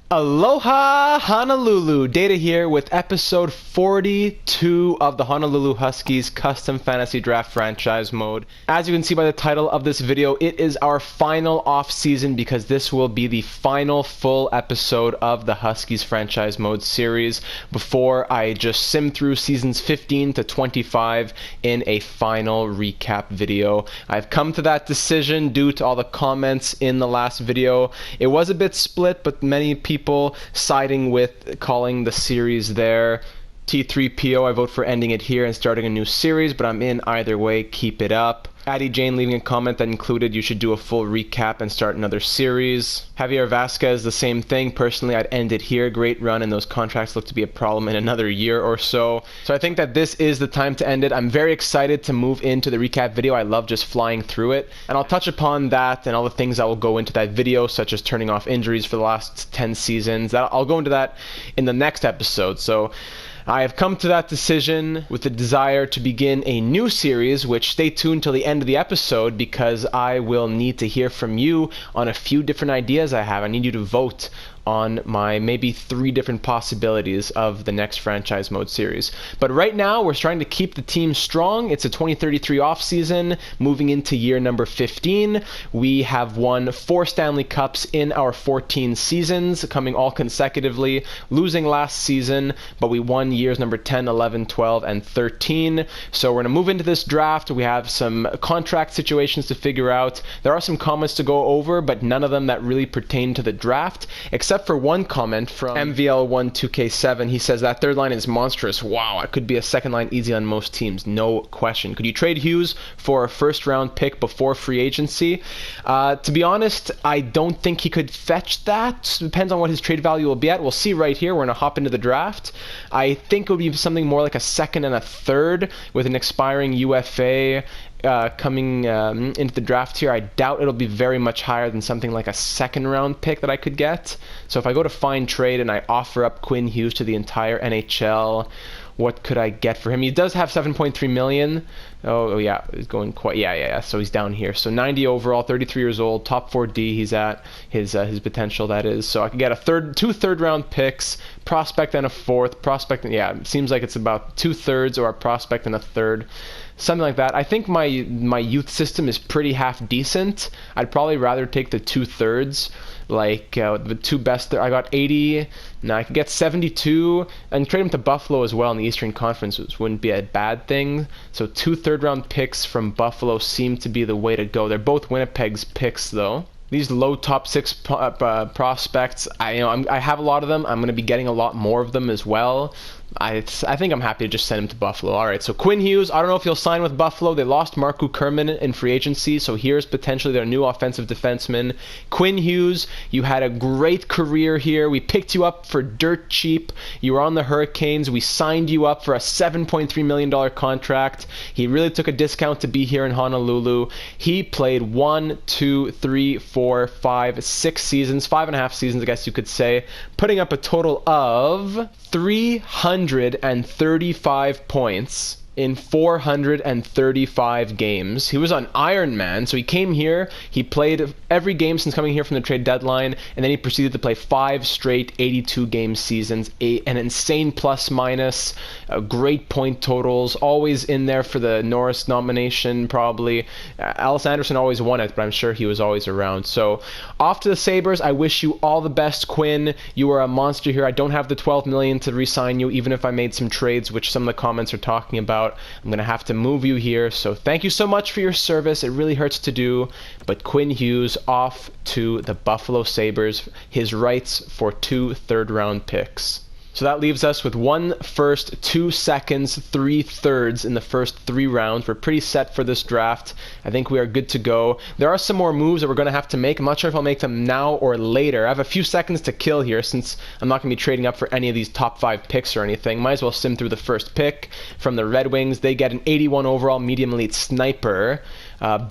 Aloha Honolulu, Data here with episode 42 of the Honolulu Huskies Custom Fantasy Draft Franchise Mode. As you can see by the title of this video, it is our final off-season because this will be the final full episode of the Huskies Franchise Mode series before I just sim through seasons 15 to 25 in a final recap video. I've come to that decision due to all the comments in the last video. It was a bit split, but many people siding with calling the series there. T3PO, I vote for ending it here and starting a new series, but I'm in either way. Keep it up. Addie Jane leaving a comment that included you should do a full recap and start another series. Javier Vasquez, the same thing. Personally, I'd end it here. Great run, and those contracts look to be a problem in another year or so. So I think that this is the time to end it. I'm very excited to move into the recap video. I love just flying through it. And I'll touch upon that and all the things that will go into that video, such as turning off injuries for the last 10 seasons. I'll go into that in the next episode. So I have come to that decision with the desire to begin a new series, which stay tuned till the end of the episode because I will need to hear from you on a few different ideas I have. I need you to vote on my maybe 3 different possibilities of the next franchise mode series. But right now, we're trying to keep the team strong. It's a 2033 off-season, moving into year number 15. We have won 4 Stanley Cups in our 14 seasons, coming all consecutively, losing last season, but we won years number 10, 11, 12, and 13. So we're going to move into this draft. We have some contract situations to figure out. There are some comments to go over, but none of them that really pertain to the draft, except for one comment from MVL12K7. He says that third line is monstrous. Wow, it could be a second line easy on most teams, no question. Could you trade Hughes for a first round pick before free agency? To be honest, I don't think he could fetch that. Depends on what his trade value will be at. We'll see right here. We're going to hop into the draft. I think it would be something more like a second and a third with an expiring UFA coming into the draft here. I doubt it'll be very much higher than something like a second round pick that I could get. So if I go to find trade and I offer up Quinn Hughes to the entire NHL, what could I get for him? He does have 7.3 million. Oh yeah, he's going quite, yeah. So he's down here. So 90 overall, 33 years old, top 4D. He's at his potential, that is. So I could get two third round picks, prospect and a fourth. Prospect, yeah, it seems like it's about 2/3 or a prospect and a third. Something like that. I think my youth system is pretty half decent. I'd probably rather take the 2/3, like the 2 best. I got 80. Now I could get 72 and trade him to Buffalo as well in the Eastern Conference, which wouldn't be a bad thing. So 2 third-round picks from Buffalo seem to be the way to go. They're both Winnipeg's picks, though. These low top 6 prospects, I have a lot of them. I'm going to be getting a lot more of them as well. I think I'm happy to just send him to Buffalo. All right, so Quinn Hughes, I don't know if he'll sign with Buffalo. They lost Markku Kerman in free agency, so here's potentially their new offensive defenseman. Quinn Hughes, you had a great career here. We picked you up for dirt cheap. You were on the Hurricanes. We signed you up for a $7.3 million contract. He really took a discount to be here in Honolulu. He played 1, 2, 3, 4, 5, 6 seasons, 5.5 seasons, I guess you could say, putting up a total of 335 points in 435 games. He was on Iron Man, so he came here, he played every game since coming here from the trade deadline, and then he proceeded to play 5 straight 82-game seasons, an insane plus-minus, great point totals, always in there for the Norris nomination, probably. Alice Anderson always won it, but I'm sure he was always around. So, off to the Sabres. I wish you all the best, Quinn. You are a monster here. I don't have the $12 million to re-sign you, even if I made some trades, which some of the comments are talking about. I'm going to have to move you here, so thank you so much for your service. It really hurts to do, but Quinn Hughes off to the Buffalo Sabres, his rights for 2 third-round picks. So that leaves us with 1 first, 2 seconds, 3 thirds in the first 3 rounds. We're pretty set for this draft. I think we are good to go. There are some more moves that we're going to have to make. I'm not sure if I'll make them now or later. I have a few seconds to kill here since I'm not going to be trading up for any of these top 5 picks or anything. Might as well sim through the first pick from the Red Wings. They get an 81 overall medium elite sniper.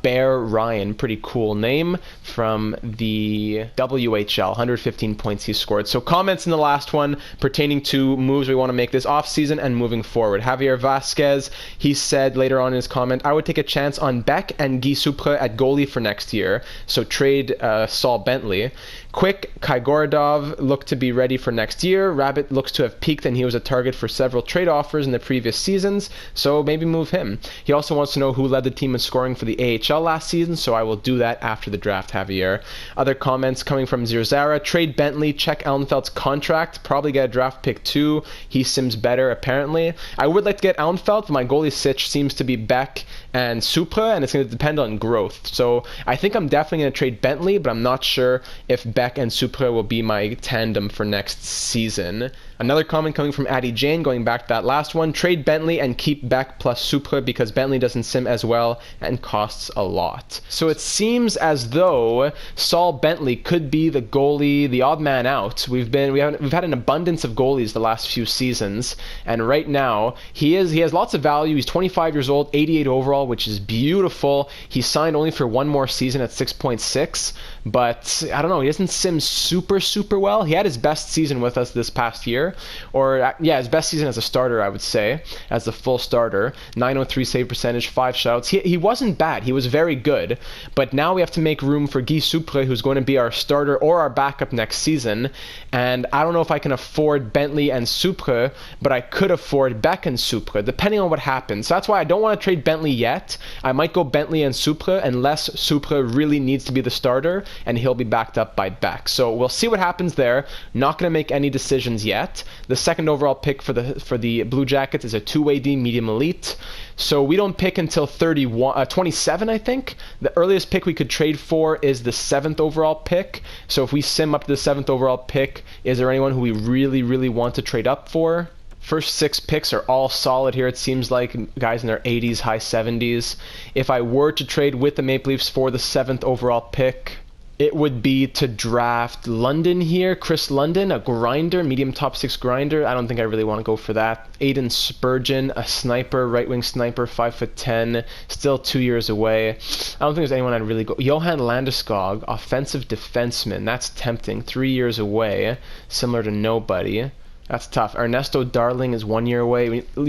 Bear Ryan, pretty cool name, from the WHL, 115 points he scored. So comments in the last one pertaining to moves we want to make this offseason and moving forward. Javier Vasquez, he said later on in his comment, I would take a chance on Beck and Guy Supre at goalie for next year. So trade Saul Bentley. Quick, Kaigorodov looked to be ready for next year. Rabbit looks to have peaked and he was a target for several trade offers in the previous seasons, so maybe move him. He also wants to know who led the team in scoring for the AHL last season, so I will do that after the draft, Javier. Other comments coming from Zirzara. Trade Bentley, check Allenfeld's contract, probably get a draft pick too. He sims better apparently. I would like to get Allenfeld, but my goalie sitch seems to be Beck and Supra, and it's going to depend on growth. So I think I'm definitely going to trade Bentley, but I'm not sure if Beck and Supra will be my tandem for next season. Another comment coming from Addie Jane, going back to that last one. Trade Bentley and keep Beck plus Supra because Bentley doesn't sim as well and costs a lot. So it seems as though Saul Bentley could be the goalie, the odd man out. We've had an abundance of goalies the last few seasons, and right now he has lots of value. He's 25 years old, 88 overall, which is beautiful. He signed only for one more season at 6.6, but I don't know, he doesn't sim super well. He had his best season with us this past year, or yeah, his best season as a starter, I would say, as the full starter. 903 save percentage, 5 shutouts. He wasn't bad. He was very good, but now we have to make room for Guy Supre, who's going to be our starter or our backup next season, and I don't know if I can afford Bentley and Supre, but I could afford Beck and Supre, depending on what happens. So that's why I don't want to trade Bentley yet. I might go Bentley and Supre unless Supre really needs to be the starter, and he'll be backed up by Beck. So we'll see what happens there. Not going to make any decisions yet. The second overall pick for the Blue Jackets is a two-way D, medium elite. So we don't pick until 27, I think. The earliest pick we could trade for is the 7th overall pick. So if we sim up to the 7th overall pick, is there anyone who we really want to trade up for? First 6 picks are all solid here. It seems like guys in their 80s, high 70s. If I were to trade with the Maple Leafs for the 7th overall pick, it would be to draft London here. Chris London, a grinder, medium top 6 grinder. I don't think I really want to go for that. Aiden Spurgeon, a sniper, right wing sniper, 5'10", still 2 years away. I don't think there's anyone I'd really go. Johan Landeskog, offensive defenseman. That's tempting. 3 years away, similar to nobody. That's tough. Ernesto Darling is 1 year away. The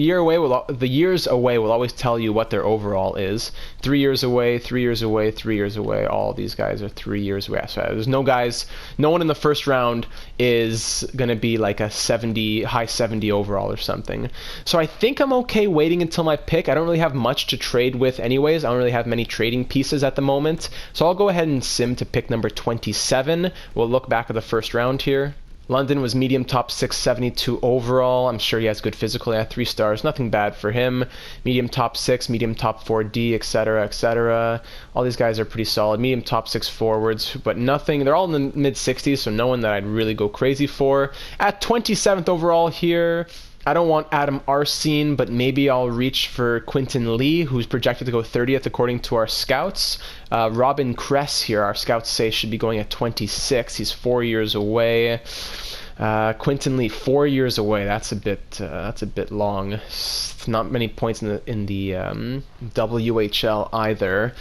years away will always tell you what their overall is. 3 years away, 3 years away, 3 years away. All these guys are 3 years away. So there's no one in the first round is going to be like a 70, high 70 overall or something. So I think I'm okay waiting until my pick. I don't really have much to trade with anyways. I don't really have many trading pieces at the moment. So I'll go ahead and sim to pick number 27. We'll look back at the first round here. London was medium top 6, 72 overall. I'm sure he has good physical. He had 3 stars. Nothing bad for him. Medium top 6, medium top 4D, etc., etc. All these guys are pretty solid. Medium top 6 forwards, but nothing. They're all in the mid 60s, so no one that I'd really go crazy for. At 27th overall here, I don't want Adam Arsene, but maybe I'll reach for Quinton Lee, who's projected to go 30th according to our scouts. Robin Kress here, our scouts say, should be going at 26. He's 4 years away. Quinton Lee, 4 years away. That's a bit long. Not many points in the WHL either.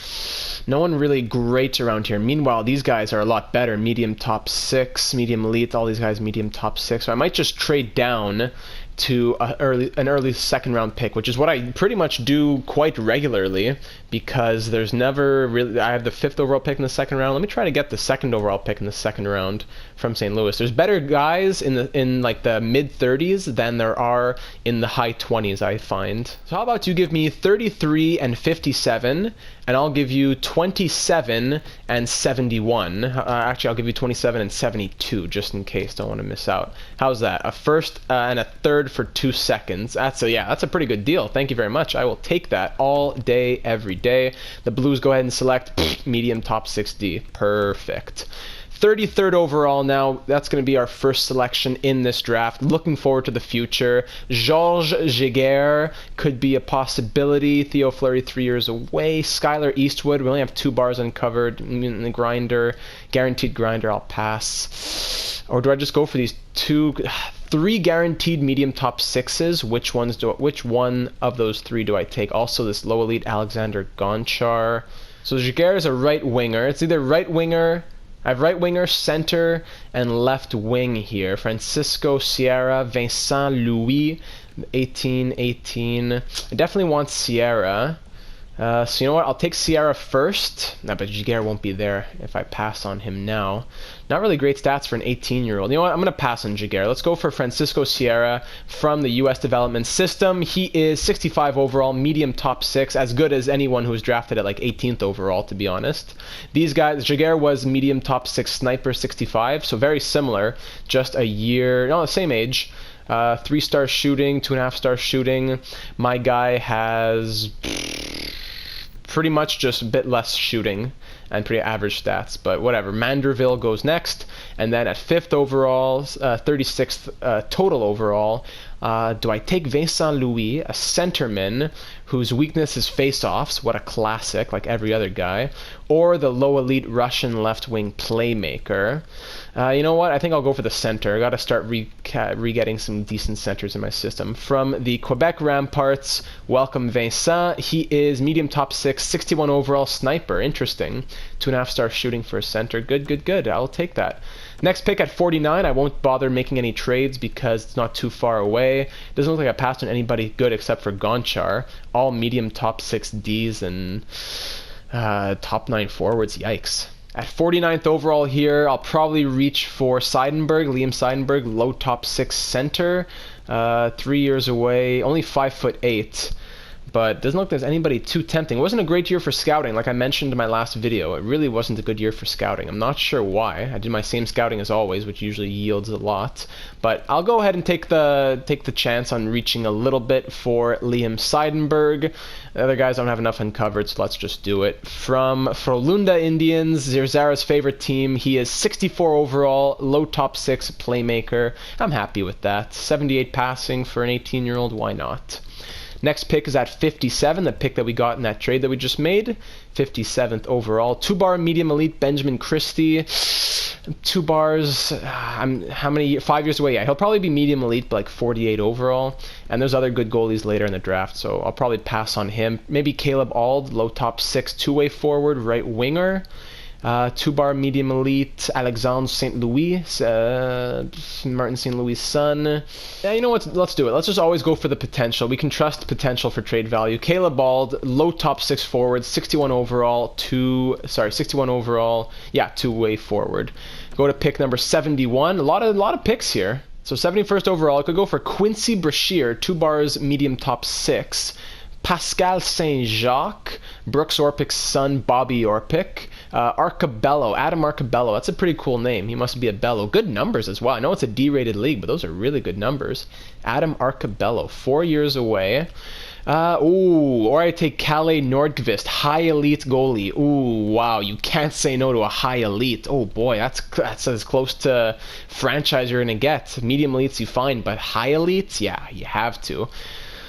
No one really great around here. Meanwhile, these guys are a lot better. Medium top 6, medium elite. All these guys medium top 6. So I might just trade down to an early second round pick, which is what I pretty much do quite regularly, because there's never really, I have the 5th overall pick in the second round. Let me try to get the 2nd overall pick in the second round from St. Louis. There's better guys in like the mid 30s than there are in the high 20s, I find. So how about you give me 33 and 57, and I'll give you 27 and 71. Actually, I'll give you 27 and 72, just in case. Don't want to miss out. How's that? A first and a third for 2 seconds. That's a pretty good deal. Thank you very much. I will take that all day, every day. The Blues go ahead and select medium top 6D. Perfect. 33rd overall now. That's going to be our first selection in this draft. Looking forward to the future. Georges Giguère could be a possibility. Theo Fleury, 3 years away. Skylar Eastwood, we only have 2 bars uncovered. In the grinder, guaranteed grinder, I'll pass. Or do I just go for these 3 guaranteed medium top 6s? Which one of those 3 do I take? Also this low elite Alexander Gonchar. So Giguère is a right winger. It's either right winger. I have right winger, center, and left wing here. Francisco Sierra, Vincent Louis, 18. I definitely want Sierra. So you know what? I'll take Sierra first. No, but Giguère won't be there if I pass on him now. Not really great stats for an 18-year-old. You know what? I'm going to pass on Giguère. Let's go for Francisco Sierra from the U.S. development system. He is 65 overall, medium top 6, as good as anyone who was drafted at like 18th overall, to be honest. These guys, Giguère was medium top 6 sniper, 65, so very similar, just a year, no, the same age. 3-star shooting, 2.5-star shooting. My guy has pretty much just a bit less shooting and pretty average stats, but whatever. Manderville goes next, and then at 5th overall, 36th total overall, do I take Vincent Louis, a centerman whose weakness is face-offs, what a classic, like every other guy, or the low elite Russian left-wing playmaker? You know what? I think I'll go for the center. I got to start re-getting some decent centers in my system. From the Quebec Ramparts, welcome Vincent. He is medium top 6, 61 overall sniper. Interesting. 2.5-star shooting for a center. Good. I'll take that. Next pick at 49, I won't bother making any trades because it's not too far away. Doesn't look like I passed on anybody good except for Gonchar. All medium top 6 Ds and top 9 forwards. Yikes. At 49th overall here, I'll probably reach for Seidenberg, Liam Seidenberg, low top 6 center. 3 years away, only 5'8". But doesn't look like there's anybody too tempting. It wasn't a great year for scouting, like I mentioned in my last video. It really wasn't a good year for scouting. I'm not sure why. I did my same scouting as always, which usually yields a lot. But I'll go ahead and take the chance on reaching a little bit for Liam Seidenberg. The other guys don't have enough uncovered, so let's just do it. From Frölunda Indians, Zara's favorite team. He is 64 overall, low top 6 playmaker. I'm happy with that. 78 passing for an 18-year-old, why not? Next pick is at 57, the pick that we got in that trade that we just made. 57th overall. 2-bar medium elite Benjamin Christie. 2 bars, how many, 5 years away? Yeah, he'll probably be medium elite, but like 48 overall. And there's other good goalies later in the draft, so I'll probably pass on him. Maybe Caleb Auld, low top 6, 2-way forward, right winger. 2-bar medium elite, Alexandre St. Louis, Martin St. Louis' son. Yeah, you know what? Let's do it. Let's just always go for the potential. We can trust potential for trade value. Caleb Auld, low top 6 forward, 61 overall, 2-way forward. Go to pick number 71. A lot of picks here. So 71st overall, I could go for Quincy Brashear, 2 bars medium top 6. Pascal Saint-Jacques, Brooks Orpik's son, Bobby Orpik. Arcabello, Adam Arcabello. That's a pretty cool name. He must be a bello. Good numbers as well. I know it's a D-rated league, but those are really good numbers. Adam Arcabello, 4 years away. Or I take Calais Nordvist, high elite goalie. Ooh, wow, you can't say no to a high elite. Oh boy, that's as close to franchise you're gonna get. Medium elites you find, but high elites, yeah, you have to.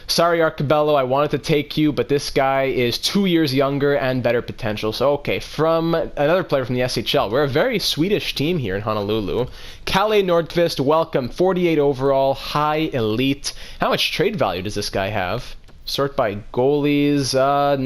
Sorry, Arcabello, I wanted to take you, but this guy is 2 years younger and better potential. So, okay, from another player from the SHL. We're a very Swedish team here in Honolulu. Calais Nordvist, welcome, 48 overall, high elite. How much trade value does this guy have? Sort by goalies, a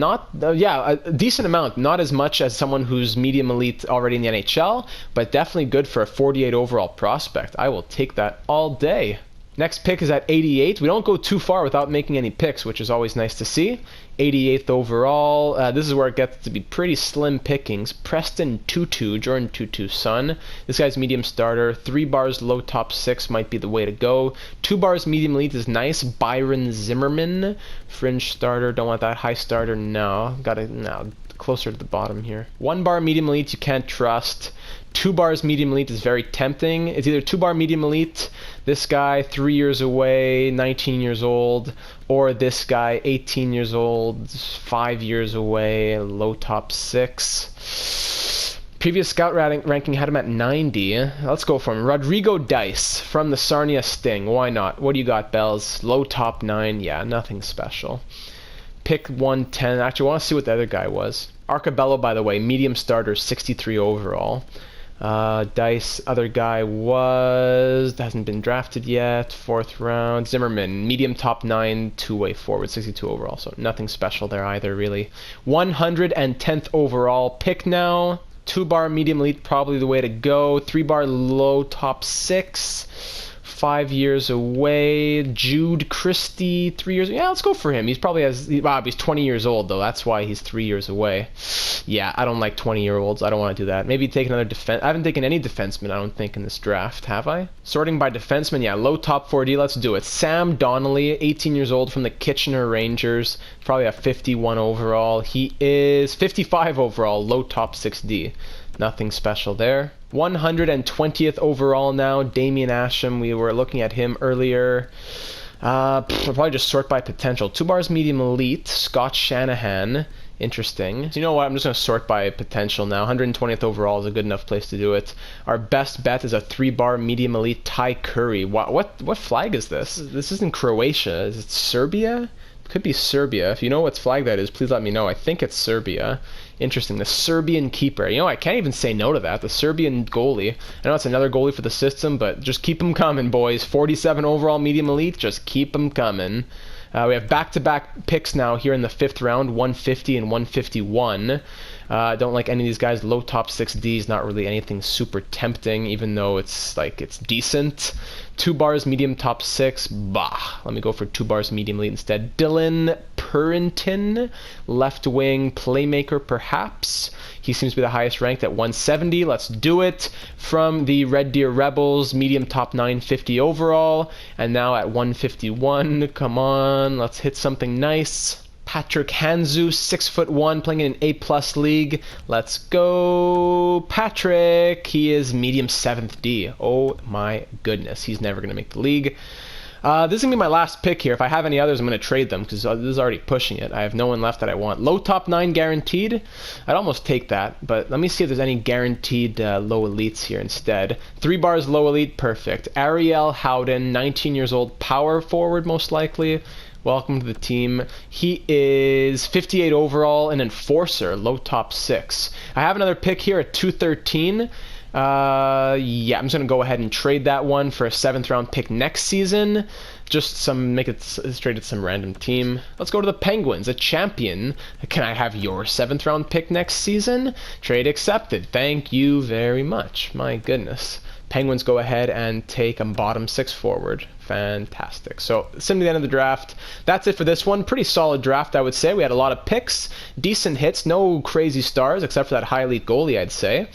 decent amount. Not as much as someone who's medium elite already in the NHL, but definitely good for a 48 overall prospect. I will take that all day. Next pick is at 88. We don't go too far without making any picks, which is always nice to see. 88th overall. This is where it gets to be pretty slim pickings. Preston Tutu, Jordan Tutu's son. This guy's medium starter. 3 bars low top 6 might be the way to go. 2 bars medium elite is nice. Byron Zimmerman, fringe starter. Don't want that high starter. No, closer to the bottom here. 1 bar medium elite you can't trust. 2 bars medium elite is very tempting. It's either 2 bar medium elite, this guy 3 years away, 19 years old, or this guy 18 years old, 5 years away, low top 6. Previous scout ranking had him at 90. Let's go for him. Rodrigo Dice from the Sarnia Sting. Why not? What do you got, Bells? Low top 9. Yeah, nothing special. Pick 110. Actually, I want to see what the other guy was. Arcabello, by the way, medium starter, 63 overall. Dice, other guy hasn't been drafted yet, 4th round. Zimmerman, medium top 9, two-way forward, 62 overall, so nothing special there either, really. 110th overall pick now. 2-bar medium elite, probably the way to go. 3-bar low top 6. 5 years away. Jude Christie, 3 years. Yeah, let's go for him. He's probably he's 20 years old though. That's why he's 3 years away. Yeah, I don't like 20-year-olds. I don't want to do that. Maybe take another defense. I haven't taken any defensemen, I don't think, in this draft, have I? Sorting by defenseman, yeah, low top 4D. Let's do it. Sam Donnelly, 18 years old, from the Kitchener Rangers. Probably a 51 overall. He is 55 overall, low top 6D. Nothing special there. 120th overall now, Damian Asham. We were looking at him earlier. I'll probably just sort by potential. 2 bars medium elite, Scott Shanahan. Interesting. So you know what? I'm just going to sort by potential now. 120th overall is a good enough place to do it. Our best bet is a 3-bar medium elite, Ty Curry. What flag is this? This isn't Croatia. Is it Serbia? Could be Serbia. If you know what flag that is, please let me know. I think it's Serbia. Interesting. The Serbian keeper. You know, I can't even say no to that. The Serbian goalie. I know it's another goalie for the system, but just keep them coming, boys. 47 overall medium elite. Just keep them coming. We have back-to-back picks now here in the 5th round, 150 and 151. Don't like any of these guys. Low top 6D is not really anything super tempting, even though it's decent. 2 bars medium top 6. Bah. Let me go for 2 bars medium elite instead. Dylan Purinton, left wing playmaker perhaps. He seems to be the highest ranked at 170. Let's do it. From the Red Deer Rebels, medium top 950 overall, and now at 151. Come on, let's hit something nice. Patrick Hanzu, 6'1", playing in an A+ league. Let's go, Patrick. He is medium 7th D. Oh my goodness, he's never gonna make the league. This is going to be my last pick here. If I have any others, I'm going to trade them because this is already pushing it. I have no one left that I want. Low top 9 guaranteed. I'd almost take that, but let me see if there's any guaranteed low elites here instead. 3 bars low elite, perfect. Ariel Howden, 19 years old, power forward most likely. Welcome to the team. He is 58 overall, an enforcer, low top 6. I have another pick here at 213. Yeah, I'm just gonna go ahead and trade that one for a 7th round pick next season. Just make it straight at some random team. Let's go to the Penguins, a champion. Can I have your 7th round pick next season? Trade accepted. Thank you very much. My goodness. Penguins go ahead and take a bottom 6 forward. Fantastic. So, simply the end of the draft. That's it for this one. Pretty solid draft, I would say. We had a lot of picks, decent hits, no crazy stars, except for that high elite goalie, I'd say.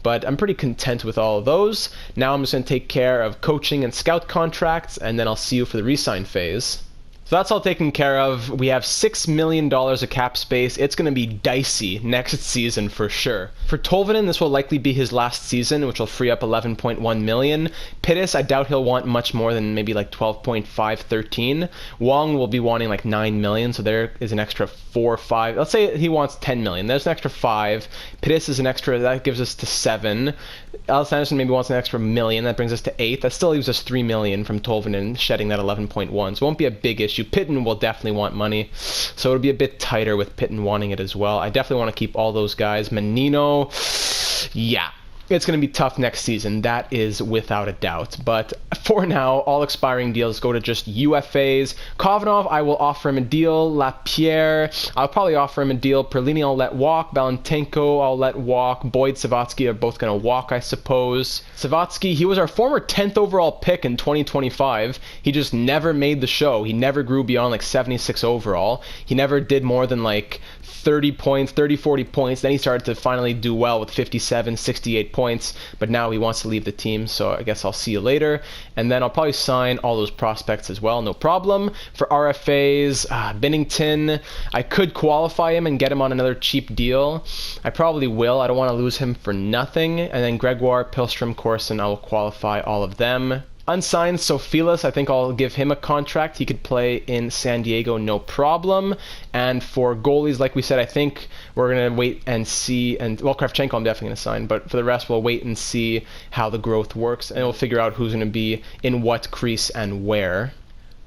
But I'm pretty content with all of those. Now I'm just going to take care of coaching and scout contracts, and then I'll see you for the re-sign phase. So that's all taken care of. We have $6 million of cap space. It's going to be dicey next season for sure. For Tolvanen, this will likely be his last season, which will free up $11.1 million. Pittis, I doubt he'll want much more than maybe like 12.5, 13. Wong will be wanting like 9 million, so there is an extra 4 or 5. Let's say he wants 10 million. There's an extra 5. Pittis is an extra, that gives us to 7. Alice Anderson maybe wants an extra million. That brings us to 8. That still leaves us 3 million from Tolvanen shedding that 11.1. So it won't be a big issue. Pitton will definitely want money, so it'll be a bit tighter with Pitton wanting it as well. I definitely want to keep all those guys. Menino, yeah. It's going to be tough next season, that is without a doubt. But for now, all expiring deals go to just UFAs. Kovanov, I will offer him a deal. Lapierre, I'll probably offer him a deal. Perlini, I'll let walk. Valentenko, I'll let walk. Boyd, Savatsky are both going to walk, I suppose. Savatsky, he was our former 10th overall pick in 2025. He just never made the show. He never grew beyond like 76 overall. He never did more than like 30 points, 30, 40 points. Then he started to finally do well with 57, 68 points. But now he wants to leave the team, so I guess I'll see you later. And then I'll probably sign all those prospects as well, no problem. For RFAs, Binnington, I could qualify him and get him on another cheap deal. I probably will. I don't want to lose him for nothing. And then Gregoire, Pilstrom, Corson, I will qualify all of them. Unsigned Sofilis, I think I'll give him a contract. He could play in San Diego, no problem. And for goalies, like we said, I think we're going to wait and see. And well, Kravchenko I'm definitely going to sign. But for the rest, we'll wait and see how the growth works. And we'll figure out who's going to be in what crease and where.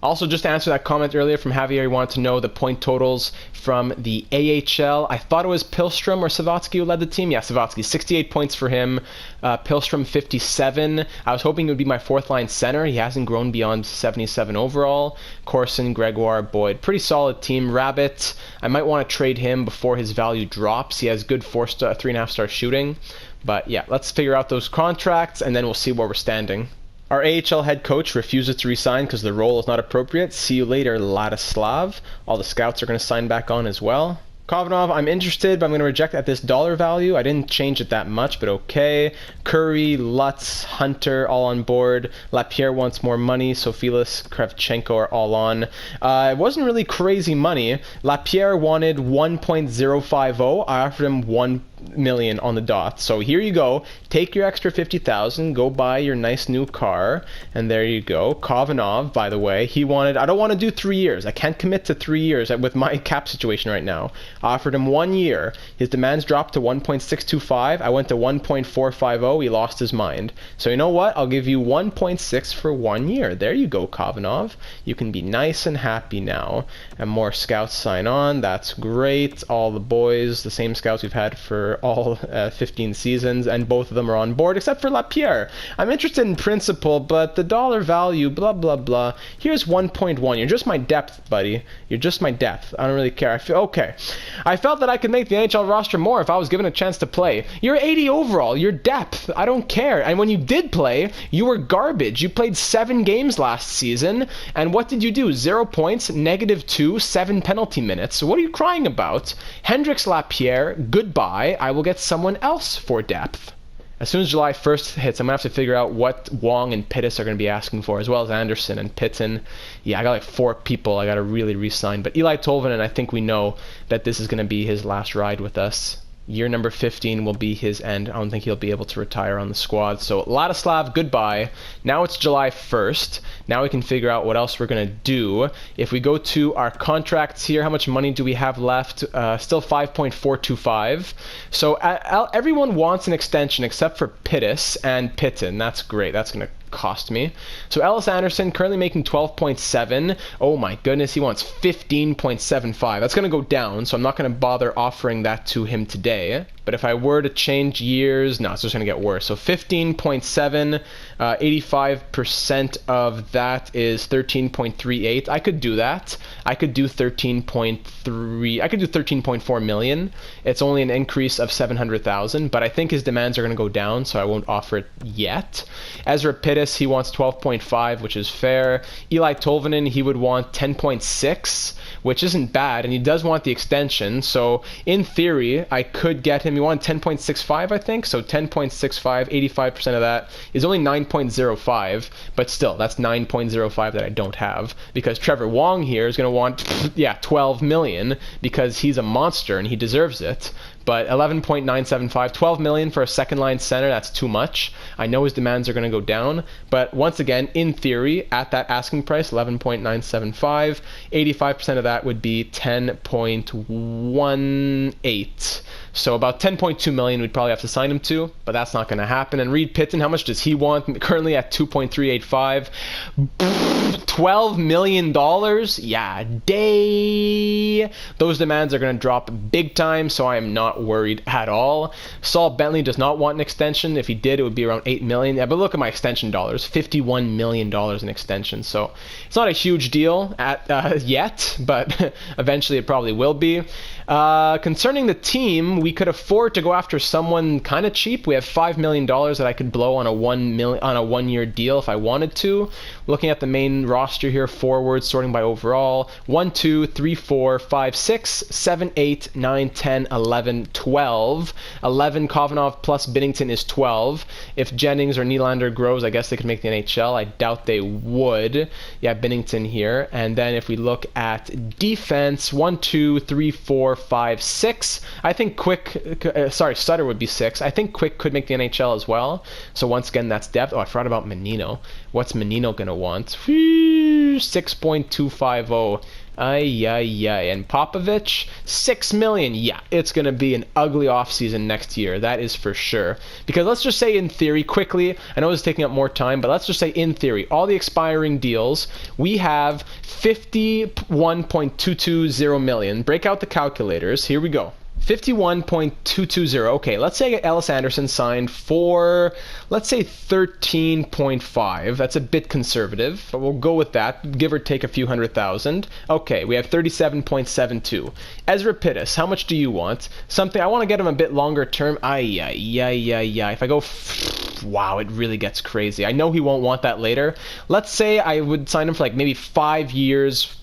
Also, just to answer that comment earlier from Javier, he wanted to know the point totals from the AHL. I thought it was Pilstrom or Savatsky who led the team. Yeah, Savatsky, 68 points for him. Pilstrom, 57. I was hoping it would be my fourth line center. He hasn't grown beyond 77 overall. Corson, Gregoire, Boyd. Pretty solid team. Rabbit, I might want to trade him before his value drops. He has good 3.5-star shooting. But yeah, let's figure out those contracts, and then we'll see where we're standing. Our AHL head coach refuses to resign because the role is not appropriate. See you later, Ladislav. All the scouts are going to sign back on as well. Kovanov, I'm interested, but I'm going to reject at this dollar value. I didn't change it that much, but okay. Curry, Lutz, Hunter, all on board. Lapierre wants more money. Sofilis, Kravchenko are all on. It wasn't really crazy money. Lapierre wanted 1.050. I offered him 1 million on the dot. So here you go. Take your extra 50,000. Go buy your nice new car. And there you go. Kovanov, by the way, he wanted, I don't want to do 3 years. I can't commit to 3 years with my cap situation right now. I offered him 1 year. His demands dropped to 1.625. I went to 1.450. He lost his mind. So you know what? I'll give you 1.6 for 1 year. There you go, Kovanov. You can be nice and happy now. And more scouts sign on. That's great. All the boys, the same scouts we've had for all 15 seasons, and both of them are on board except for Lapierre. I'm interested in principle, but the dollar value, blah blah blah. Here's 1.1. You're just my depth, buddy. You're just my depth. I don't really care. I feel okay. I felt that I could make the NHL roster more if I was given a chance to play. You're 80 overall. You're depth. I don't care. And when you did play, you were garbage. You played 7 games last season, and what did you do? 0 points, -2, 7 penalty minutes. So what are you crying about? Hendricks, Lapierre, goodbye. I will get someone else for depth. As soon as July 1st hits, I'm going to have to figure out what Wong and Pittis are going to be asking for, as well as Anderson and Pitton. Yeah, I got like 4 people I got to really re-sign. But Eli Tolvanen, I think we know that this is going to be his last ride with us. Year number 15 will be his end. I don't think he'll be able to retire on the squad. So Ladislav, goodbye. Now it's July 1st. Now we can figure out what else we're going to do. If we go to our contracts here, how much money do we have left? Still 5.425. So everyone wants an extension except for Pittis and Pitton. That's great. That's going to cost me. So Ellis Anderson currently making 12.7. Oh my goodness, he wants 15.75. That's going to go down, so I'm not going to bother offering that to him today. But if I were to change years, no, it's just going to get worse. So 15.7, 85% of that is 13.38. I could do that. I could do 13.3. I could do 13.4 million. It's only an increase of 700,000, but I think his demands are going to go down, so I won't offer it yet. Ezra Pittis, he wants 12.5, which is fair. Eli Tolvanen, he would want 10.6, which isn't bad, and he does want the extension. So in theory, I could get him. He wanted 10.65, I think. So 10.65, 85% of that is only 9.05, but still, that's 9.05 that I don't have, because Trevor Wong here is going to want, yeah, 12 million, because he's a monster and he deserves it. But 11.975, 12 million for a second line center, that's too much. I know his demands are going to go down, but once again, in theory, at that asking price, 11.975, 85% of that would be 10.18. So about 10.2 million we'd probably have to sign him to, but that's not going to happen. And Reed Pitton, how much does he want? Currently at 2.385. $12 million? Yeah, day. Those demands are going to drop big time, so I am not worried at all. Saul Bentley does not want an extension. If he did, it would be around 8 million. Yeah, but look at my extension dollars, $51 million in extension. So it's not a huge deal yet, but eventually it probably will be. Concerning the team, we could afford to go after someone kind of cheap. We have $5 million that I could blow on a 1 year deal if I wanted to. Looking at the main roster here, forwards sorting by overall: 1, 2, 3, 4, 5, 6, 7, 8, 9, 10, 11, 12. 11 Kovanov plus Binnington is 12. If Jennings or Nylander grows, I guess they could make the NHL. I doubt they would. Yeah, Binnington here. And then if we look at defense, 1, 2, 3, 4, 5, 6. I think Sutter would be 6. I think Quick could make the NHL as well. So once again, that's depth. Oh, I forgot about Menino. What's Menino going to want? 6.250. Ay, ay, ay. And Popovich, $6 million. Yeah, it's going to be an ugly offseason next year. That is for sure. Because let's just say in theory, quickly, I know it's taking up more time, but let's just say in theory, all the expiring deals, we have $51.220 million. Break out the calculators. Here we go. 51.220. Okay, let's say Ellis Anderson signed for, let's say 13.5. That's a bit conservative, but we'll go with that, give or take a few $100,000. Okay, we have 37.72. Ezra Pittis, how much do you want? Something, I want to get him a bit longer term. Ay, ay, ay, ay, ay. If I go, wow, it really gets crazy. I know he won't want that later. Let's say I would sign him for like maybe 5 years,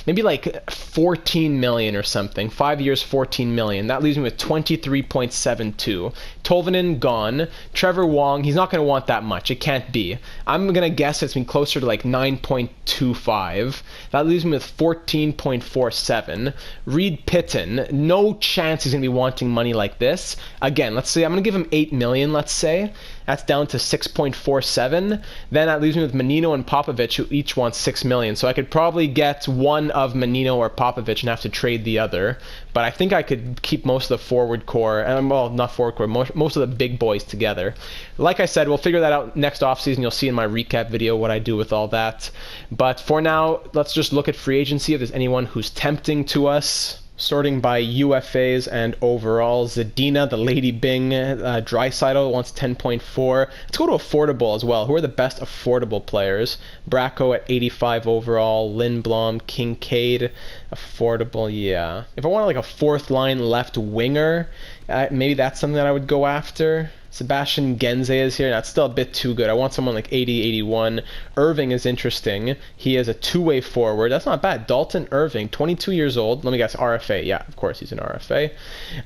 maybe like 14 million or something. 5 years, 14 million. That leaves me with 23.72. Tolvanen gone. Trevor Wong, he's not going to want that much. It can't be. I'm going to guess it's been closer to like 9.25. That leaves me with 14.47. Reed Pitton, no chance he's going to be wanting money like this. Again, let's say I'm going to give him 8 million, let's say. That's down to 6.47. Then that leaves me with Menino and Popovich, who each want 6 million. So I could probably get one of Menino or Popovich and have to trade the other. But I think I could keep most of the forward core, and well, not forward core, most of the big boys together. Like I said, we'll figure that out next offseason. You'll see in my recap video what I do with all that. But for now, let's just look at free agency if there's anyone who's tempting to us. Sorting by UFAs and overall, Zadina, the Lady Bing, Draisaitl wants 10.4. Let's go to affordable as well. Who are the best affordable players? Bracco at 85 overall, Lindblom, Kincaid, affordable, yeah. If I want like a fourth line left winger, maybe that's something that I would go after. Sebastian Genze is here. That's still a bit too good. I want someone like 80, 81. Irving is interesting. He is a two-way forward. That's not bad. Dalton Irving, 22 years old. Let me guess, RFA. Yeah, of course he's an RFA.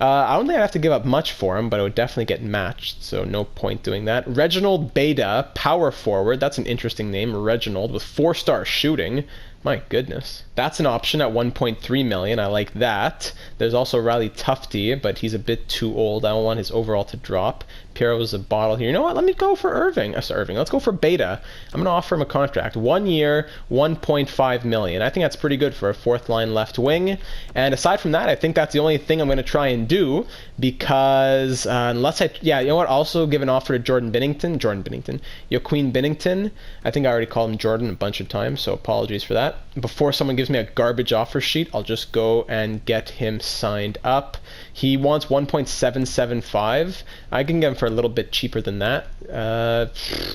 I don't think I'd have to give up much for him, but it would definitely get matched, so no point doing that. Reginald Beda, power forward. That's an interesting name, Reginald, with 4-star shooting. My goodness. That's an option at 1.3 million. I like that. There's also Riley Tufte, but he's a bit too old. I don't want his overall to drop. Piero's a bottle here. You know what? Let me go for Irving. Let's go for Beta. I'm going to offer him a contract. 1 year, 1.5 million. I think that's pretty good for a fourth line left wing. And aside from that, I think that's the only thing I'm going to try and do because unless yeah, you know what? Also give an offer to Joaquin Binnington. I think I already called him Jordan a bunch of times, so apologies for that. Before someone gives me a garbage offer sheet, I'll just go and get him signed up. He wants 1.775. I can get him for a little bit cheaper than that.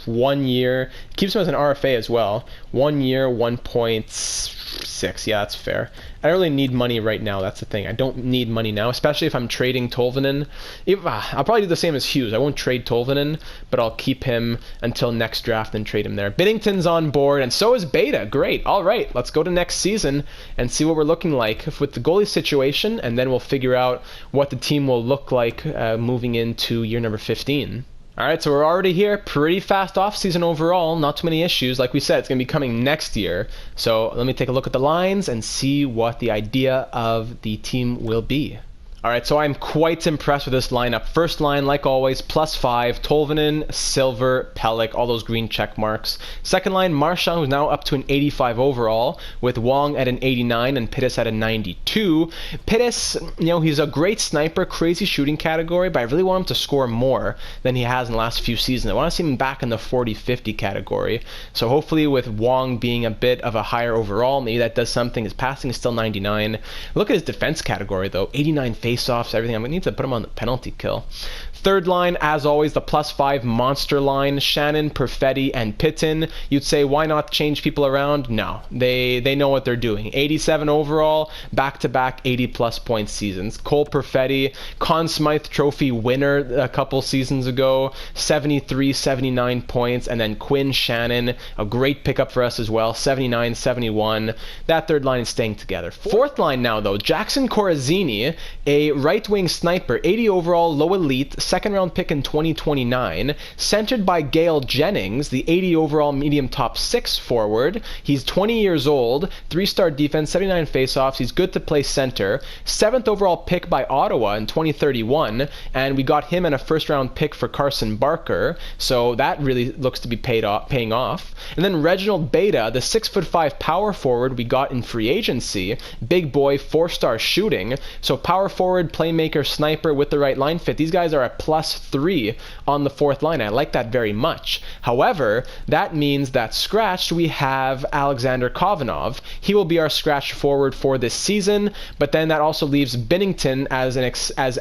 1 year. Keeps him as an RFA as well. 1 year, 1.6. Yeah, that's fair. I don't really need money right now. That's the thing. I don't need money now, especially if I'm trading Tolvanen. I'll probably do the same as Hughes. I won't trade Tolvanen, but I'll keep him until next draft and trade him there. Binnington's on board, and so is Beta. Great. All right, let's go to next season and see what we're looking like with the goalie situation, and then we'll figure out what the team will look like moving into year number 15. Alright, so we're already here. Pretty fast off-season overall. Not too many issues. Like we said, it's going to be coming next year. So let me take a look at the lines and see what the idea of the team will be. Alright, so I'm quite impressed with this lineup. First line, like always, +5, Tolvanen, Silver, Pellick, all those green check marks. Second line, Marchand, who's now up to an 85 overall, with Wong at an 89 and Pittis at a 92. Pittis, you know, he's a great sniper, crazy shooting category, but I really want him to score more than he has in the last few seasons. I want to see him back in the 40-50 category. So hopefully with Wong being a bit of a higher overall, maybe that does something. His passing is still 99. Look at his defense category, though. 89 face-offs, everything. I'm going to need to put him on the penalty kill. Third line, as always, the +5 monster line, Shannon, Perfetti, and Pitton. You'd say, why not change people around? No, they know what they're doing. 87 overall, back-to-back 80-plus point seasons. Cole Perfetti, Conn Smythe Trophy winner a couple seasons ago, 73, 79 points, and then Quinn Shannon, a great pickup for us as well, 79, 71. That third line is staying together. Fourth line now, though, Jackson Corazzini, a a right-wing sniper, 80 overall, low elite, second-round pick in 2029, centered by Gale Jennings, the 80 overall medium top 6 forward. He's 20 years old, 3-star defense, 79 faceoffs. He's good to play center. 7th overall pick by Ottawa in 2031, and we got him and a first-round pick for Carson Barker, so that really looks to be paying off. And then Reginald Beta, the 6'5" power forward we got in free agency, big boy, 4-star shooting. So power forward, playmaker, sniper with the right line fit. These guys are a +3 on the 4th line. I like that very much. However, that means that scratched we have Alexander Kovanov. He will be our scratch forward for this season, but then that also leaves Binnington as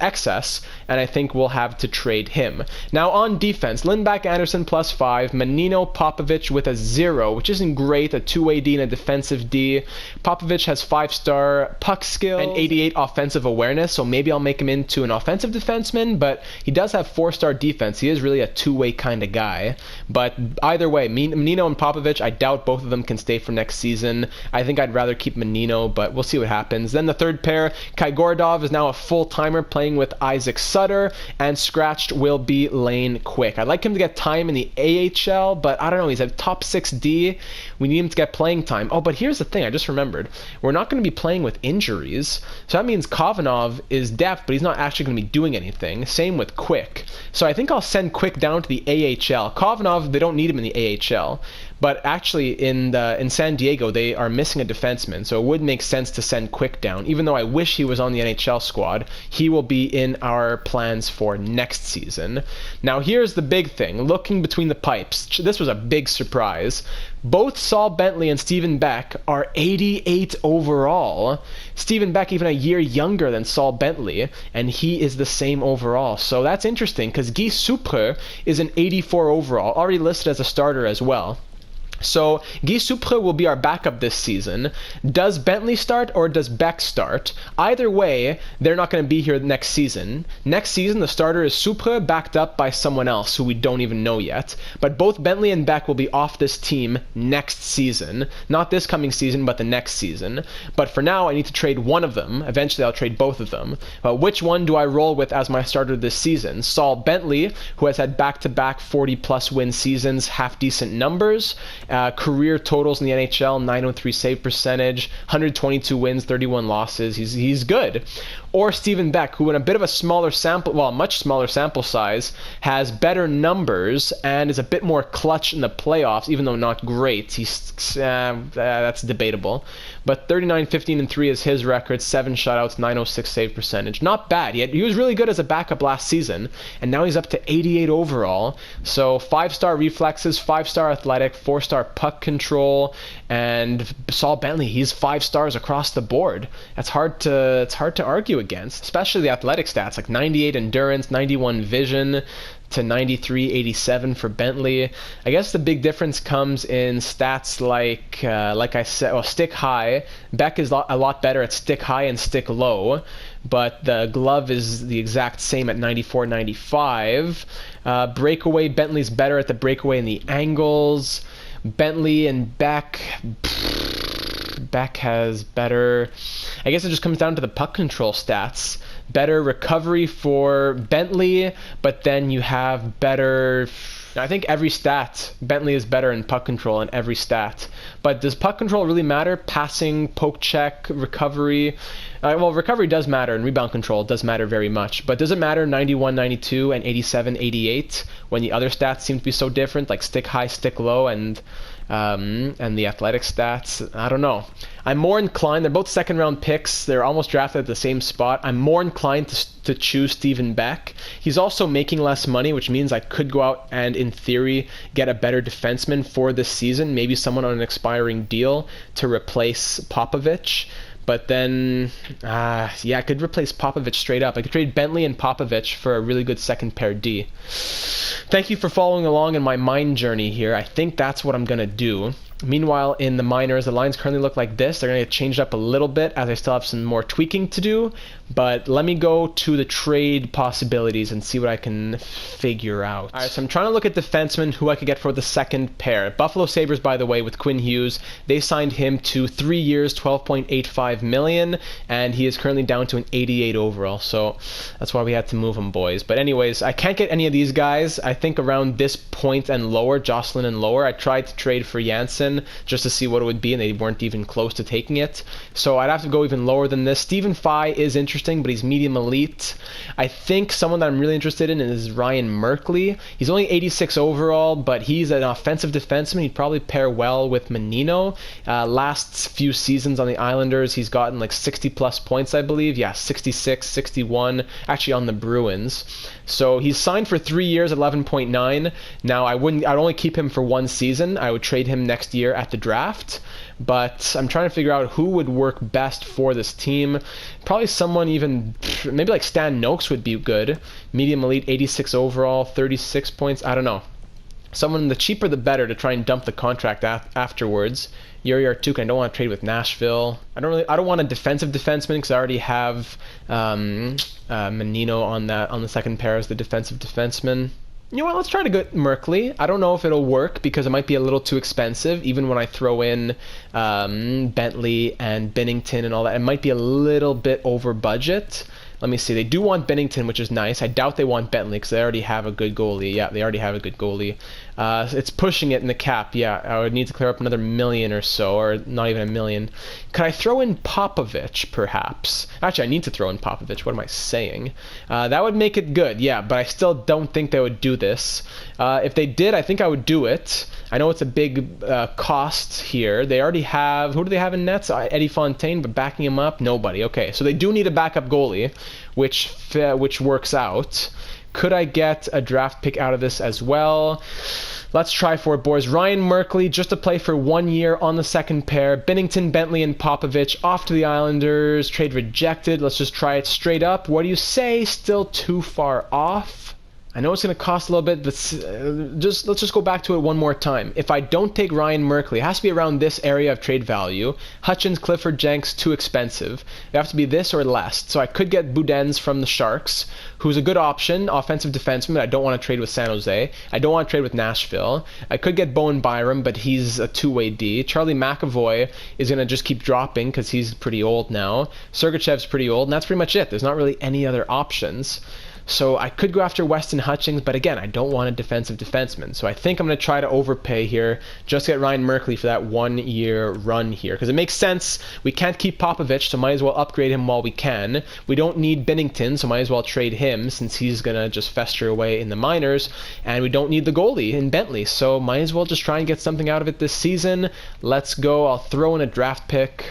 excess, and I think we'll have to trade him. Now on defense, Lindback Anderson +5, Menino Popovich with a 0, which isn't great, a 2-way D and a defensive D. Popovich has 5-star puck skill and 88 offensive awareness, so maybe I'll make him into an offensive defenseman, but he does have 4-star defense. He is really a 2-way kind of guy. But either way, Menino and Popovich, I doubt both of them can stay for next season. I think I'd rather keep Menino, but we'll see what happens. Then the third pair, Kai Gordov is now a full-timer playing with Isaac Sutter, and scratched will be Lane Quick. I'd like him to get time in the AHL, but I don't know, he's a top 6 D. We need him to get playing time. Oh, but here's the thing, I just remembered. We're not going to be playing with injuries, so that means Kovanov is depth, but he's not actually going to be doing anything. Same with Quick. So I think I'll send Quick down to the AHL. Kovanov, they don't need him in the AHL. But actually, in San Diego, they are missing a defenseman, so it would make sense to send Quick down. Even though I wish he was on the NHL squad, he will be in our plans for next season. Now, here's the big thing. Looking between the pipes, this was a big surprise. Both Saul Bentley and Steven Beck are 88 overall. Steven Beck even a year younger than Saul Bentley, and he is the same overall. So that's interesting, because Guy Supre is an 84 overall, already listed as a starter as well. So Guy Supre will be our backup this season. Does Bentley start or does Beck start? Either way, they're not going to be here next season. Next season, the starter is Supre, backed up by someone else who we don't even know yet. But both Bentley and Beck will be off this team next season. Not this coming season, but the next season. But for now, I need to trade one of them. Eventually, I'll trade both of them. Which one do I roll with as my starter this season? Saul Bentley, who has had back-to-back 40-plus win seasons, half-decent numbers. Career totals in the NHL, 903 save percentage, 122 wins, 31 losses. He's good. Or Steven Beck, who in a bit of a smaller sample, well, much smaller sample size, has better numbers and is a bit more clutch in the playoffs, even though not great. That's debatable. But 39, 15, and 3 is his record, 7 shutouts, 906 save percentage. Not bad. He was really good as a backup last season, and now he's up to 88 overall. So 5-star reflexes, 5-star athletic, 4-star puck control, and Saul Bentley, he's 5 stars across the board. It's hard to argue against, especially the athletic stats, like 98 endurance, 91 vision, to 93, 87 for Bentley. I guess the big difference comes in stats like I said, well, stick high. Beck is a lot better at stick high and stick low, but the glove is the exact same at 94, 95. Breakaway, Bentley's better at the breakaway and the angles. Bentley and Beck has better, I guess it just comes down to the puck control stats. Better recovery for Bentley, but then you have better, I think every stat, Bentley is better in puck control in every stat. But does puck control really matter? Passing, poke check, recovery? Well, recovery does matter, and rebound control does matter very much. But does it matter 91, 92, and 87, 88 when the other stats seem to be so different, like stick high, stick low, and the athletic stats? I don't know. I'm more inclined, they're both second-round picks. They're almost drafted at the same spot. I'm more inclined to choose Steven Beck. He's also making less money, which means I could go out and, in theory, get a better defenseman for this season, maybe someone on an expiring deal to replace Popovich. But then, I could replace Popovich straight up. I could trade Bentley and Popovich for a really good second pair D. Thank you for following along in my mind journey here. I think that's what I'm going to do. Meanwhile, in the minors, the lines currently look like this. They're going to get changed up a little bit as I still have some more tweaking to do. But let me go to the trade possibilities and see what I can figure out. All right, so I'm trying to look at defensemen who I could get for the second pair. Buffalo Sabres, by the way, with Quinn Hughes, they signed him to 3 years, $12.85 million, and he is currently down to an 88 overall. So that's why we had to move him, boys. But anyways, I can't get any of these guys. I think around this point and lower, Jocelyn and lower, I tried to trade for Janssen just to see what it would be, and they weren't even close to taking it. So I'd have to go even lower than this. Stephen Fye is interesting, but he's medium elite. I think someone that I'm really interested in is Ryan Merkley. He's only 86 overall, but he's an offensive defenseman. He'd probably pair well with Menino. Last few seasons on the Islanders, he's gotten like 60 plus points, I believe. Yeah, 66, 61, actually on the Bruins. So he's signed for 3 years, 11.9. Now I'd only keep him for 1 season. I would trade him next year at the draft. But I'm trying to figure out who would work best for this team. Probably someone even, maybe like Stan Noakes would be good. Medium elite, 86 overall, 36 points. I don't know. Someone, the cheaper the better, to try and dump the contract afterwards. Yuri Artuka, I don't want to trade with Nashville. I don't want a defensive defenseman because I already have Menino on the second pair as the defensive defenseman. You know what, let's try to get Merkley. I don't know if it'll work because it might be a little too expensive, even when I throw in Bentley and Binnington and all that. It might be a little bit over budget. Let me see. They do want Binnington, which is nice. I doubt they want Bentley because they already have a good goalie. Yeah, they already have a good goalie. It's pushing it in the cap. Yeah, I would need to clear up another million or so, or not even a million. Could I throw in Popovich, perhaps? Actually, I need to throw in Popovich. What am I saying? That would make it good, yeah, but I still don't think they would do this. If they did, I think I would do it. I know it's a big cost here. They already have... Who do they have in nets? Eddie Fontaine, but backing him up? Nobody. Okay, so they do need a backup goalie, which works out. Could I get a draft pick out of this as well? Let's try for it, boys. Ryan Merkley, just to play for 1 year on the second pair. Binnington, Bentley, and Popovich off to the Islanders. Trade rejected. Let's just try it straight up. What do you say? Still too far off? I know it's going to cost a little bit, but let's just go back to it one more time. If I don't take Ryan Merkley, it has to be around this area of trade value. Hutchins, Clifford, Jenks, too expensive. It have to be this or less. So I could get Boudens from the Sharks, who's a good option, offensive defenseman, but I don't want to trade with San Jose. I don't want to trade with Nashville. I could get Bowen Byram, but he's a two-way D. Charlie McAvoy is going to just keep dropping because he's pretty old now. Sergachev's pretty old, and that's pretty much it. There's not really any other options. So I could go after Weston Hutchings, but again, I don't want a defensive defenseman. So I think I'm going to try to overpay here, just get Ryan Merkley for that 1 year run here. Because it makes sense. We can't keep Popovich, so might as well upgrade him while we can. We don't need Binnington, so might as well trade him since he's going to just fester away in the minors. And we don't need the goalie in Bentley, so might as well just try and get something out of it this season. Let's go. I'll throw in a draft pick.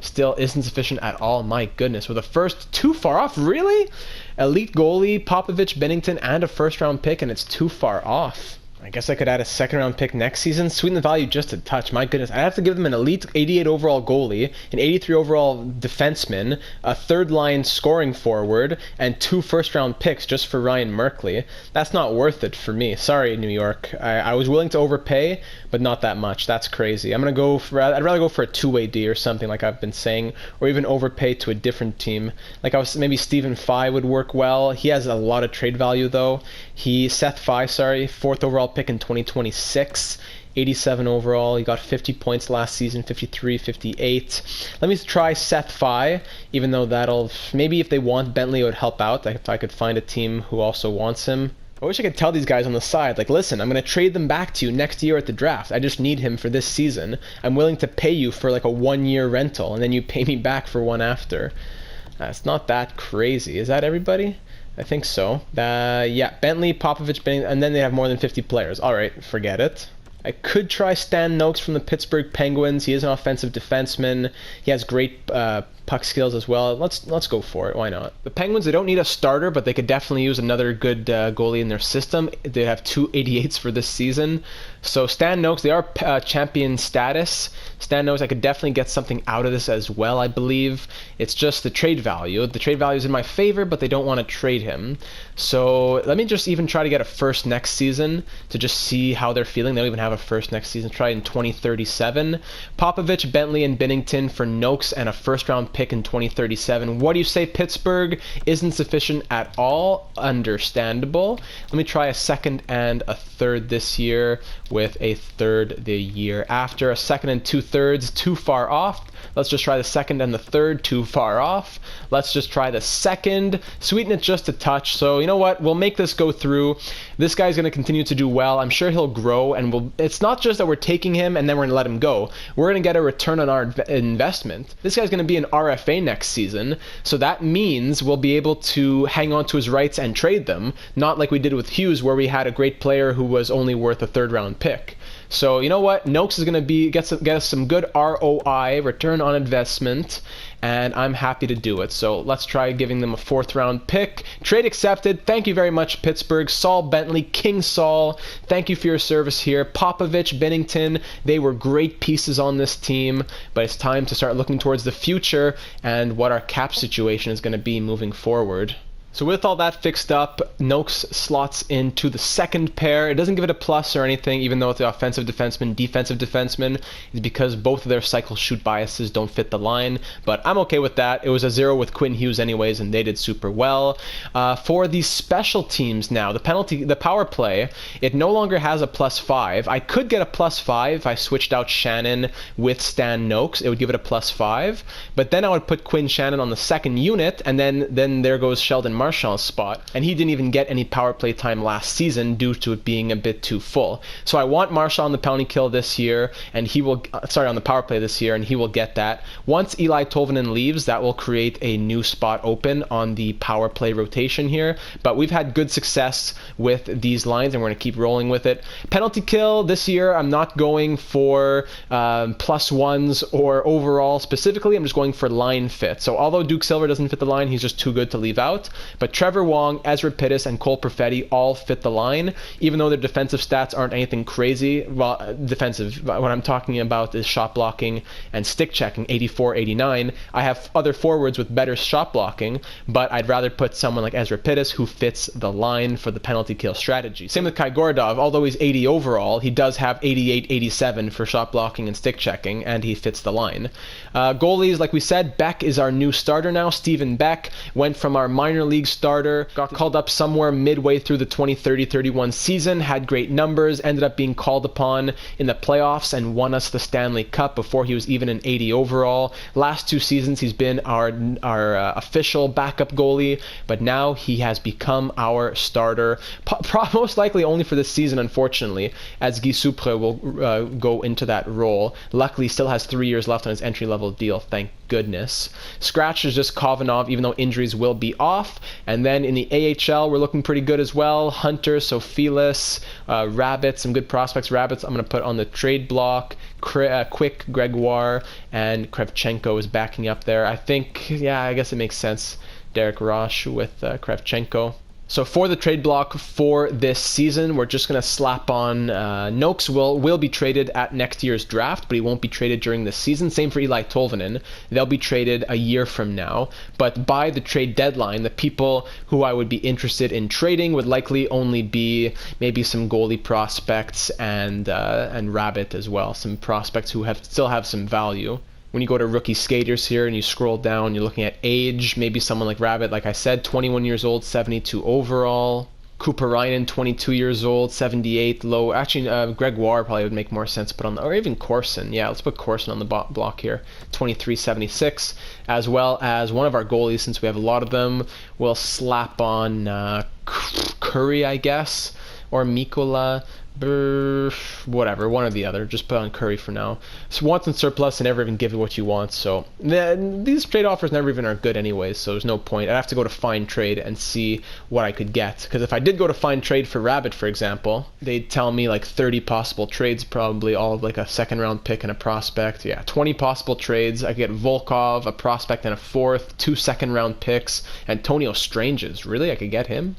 Still isn't sufficient at all. My goodness. With the first too far off, really? Elite goalie, Popovich, Binnington, and a first-round pick, and it's too far off. I guess I could add a second-round pick next season. Sweeten the value just a touch. My goodness. I have to give them an elite 88 overall goalie, an 83 overall defenseman, a third-line scoring forward, and 2 first-round picks just for Ryan Merkley. That's not worth it for me. Sorry, New York. I was willing to overpay, but not that much. That's crazy. I'd rather go for a two-way D or something like I've been saying, or even overpay to a different team. Like maybe Stephen Fye would work well. He has a lot of trade value, though. Seth Fye, 4th overall pick in 2026, 87 overall. He got 50 points last season, 53, 58. Let me try Seth Fye, even though maybe if they want Bentley, it would help out if I could find a team who also wants him. I wish I could tell these guys on the side, like, listen, I'm going to trade them back to you next year at the draft. I just need him for this season. I'm willing to pay you for like a 1 year rental, and then you pay me back for one after. It's not that crazy. Is that everybody? I think so. Yeah, Bentley, Popovich, and then they have more than 50 players. All right, forget it. I could try Stan Noakes from the Pittsburgh Penguins. He is an offensive defenseman. He has great puck skills as well. Let's go for it. Why not? The Penguins, they don't need a starter, but they could definitely use another good goalie in their system. They have 2 88s for this season. So Stan Noakes, they are champion status. Stan Noakes, I could definitely get something out of this as well, I believe. It's just the trade value. The trade value is in my favor, but they don't want to trade him. So let me just even try to get a first next season to just see how they're feeling. They don't even have a first next season. Try in 2037. Popovich, Bentley, and Binnington for Noakes and a first-round pick in 2037. What do you say, Pittsburgh? Isn't sufficient at all. Understandable. Let me try a second and a third this year with a third the year after. A second and 2/3, too far off. Let's just try the second and the third, too far off. Let's just try the second, sweeten it just a touch. So you know what, we'll make this go through. This guy's going to continue to do well. I'm sure he'll grow, and it's not just that we're taking him and then we're going to let him go. We're going to get a return on our investment. This guy's going to be an RFA next season, so that means we'll be able to hang on to his rights and trade them, not like we did with Hughes, where we had a great player who was only worth a third-round pick. So you know what, Noakes is going to get us some good ROI, return on investment, and I'm happy to do it. So let's try giving them a 4th-round pick. Trade accepted. Thank you very much, Pittsburgh. Saul Bentley, King Saul, thank you for your service here. Popovich, Binnington, they were great pieces on this team, but it's time to start looking towards the future and what our cap situation is going to be moving forward. So with all that fixed up, Noakes slots into the second pair. It doesn't give it a plus or anything, even though it's the offensive defenseman, defensive defenseman, is because both of their cycle shoot biases don't fit the line, but I'm okay with that. It was a 0 with Quinn Hughes anyways, and they did super well. For the special teams now, the power play, it no longer has a +5. I could get a +5 if I switched out Shannon with Stan Noakes. It would give it a +5, but then I would put Quinn Shannon on the second unit, and then there goes Sheldon Marchand's spot, and he didn't even get any power play time last season due to it being a bit too full. So I want Marchand on the penalty kill this year, and he will on the power play this year, and he will get that. Once Eli Tolvanen leaves, that will create a new spot open on the power play rotation here, but we've had good success with these lines, and we're going to keep rolling with it. Penalty kill this year, I'm not going for +1s or overall specifically, I'm just going for line fit. So although Duke Silver doesn't fit the line, he's just too good to leave out. But Trevor Wong, Ezra Pittis, and Cole Perfetti all fit the line, even though their defensive stats aren't anything crazy. Well, defensive, what I'm talking about is shot blocking and stick checking, 84, 89. I have other forwards with better shot blocking, but I'd rather put someone like Ezra Pittis who fits the line for the penalty kill strategy. Same with Kai Gordov. Although he's 80 overall, he does have 88, 87 for shot blocking and stick checking, and he fits the line. Goalies, like we said, Beck is our new starter now. Steven Beck went from our minor league starter, got called up somewhere midway through the 2030-31 season, had great numbers, ended up being called upon in the playoffs and won us the Stanley Cup before he was even an 80 overall. Last 2 seasons he's been our official backup goalie, but now he has become our starter, most likely only for this season, unfortunately, as Guy Supre will go into that role. Luckily, he still has 3 years left on his entry-level deal, thank goodness. Scratch is just Kovanov, even though injuries will be off. And then in the AHL, we're looking pretty good as well. Hunter, Sophilis, Rabbit, some good prospects. Rabbits I'm going to put on the trade block. Quick, Gregoire, and Krevchenko is backing up there. I think, yeah, I guess it makes sense. Derek Roche with Krevchenko. So for the trade block for this season, we're just going to slap on Noakes will be traded at next year's draft, but he won't be traded during the season. Same for Eli Tolvanen. They'll be traded a year from now. But by the trade deadline, the people who I would be interested in trading would likely only be maybe some goalie prospects and Rabbit as well, some prospects who still have some value. When you go to rookie skaters here and you scroll down, you're looking at age, maybe someone like Rabbit, like I said, 21 years old, 72 overall. Kuparainen, 22 years old, 78 low. Actually, Gregoire probably would make more sense to put on, or even Corson. Yeah, let's put Corson on the block here, 23, 76. As well as one of our goalies, since we have a lot of them, we'll slap on Curry, I guess. or Mikola, whatever, one or the other. Just put on Curry for now. So wants and surplus, and never even give you what you want. So these trade offers never even are good anyways. So there's no point. I'd have to go to find trade and see what I could get. Because if I did go to find trade for Rabbit, for example, they'd tell me like 30 possible trades, probably all of like a second round pick and a prospect. Yeah, 20 possible trades. I could get Volkov, a prospect and a fourth, 2 second round picks, Antonio Stranges. Really, I could get him.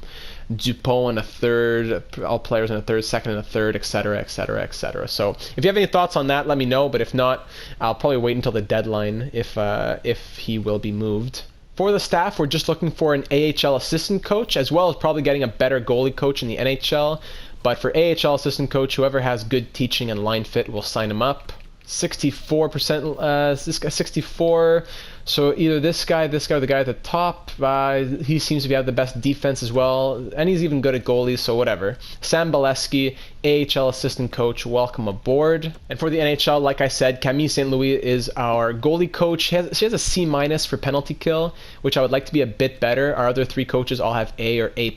Dupont and a third, all players in a third, second and a third, etc., etc., etc. So if you have any thoughts on that, let me know. But if not, I'll probably wait until the deadline if he will be moved. For the staff, we're just looking for an AHL assistant coach, as well as probably getting a better goalie coach in the NHL. But for AHL assistant coach, whoever has good teaching and line fit will sign him up. 64%, this guy 64. So either this guy, or the guy at the top. He seems to have the best defense as well, and he's even good at goalies, so whatever. Sam Bolesky, AHL assistant coach, welcome aboard. And for the NHL, like I said, Camille St. Louis is our goalie coach. She has a C- for penalty kill, which I would like to be a bit better. Our other 3 coaches all have A or A+.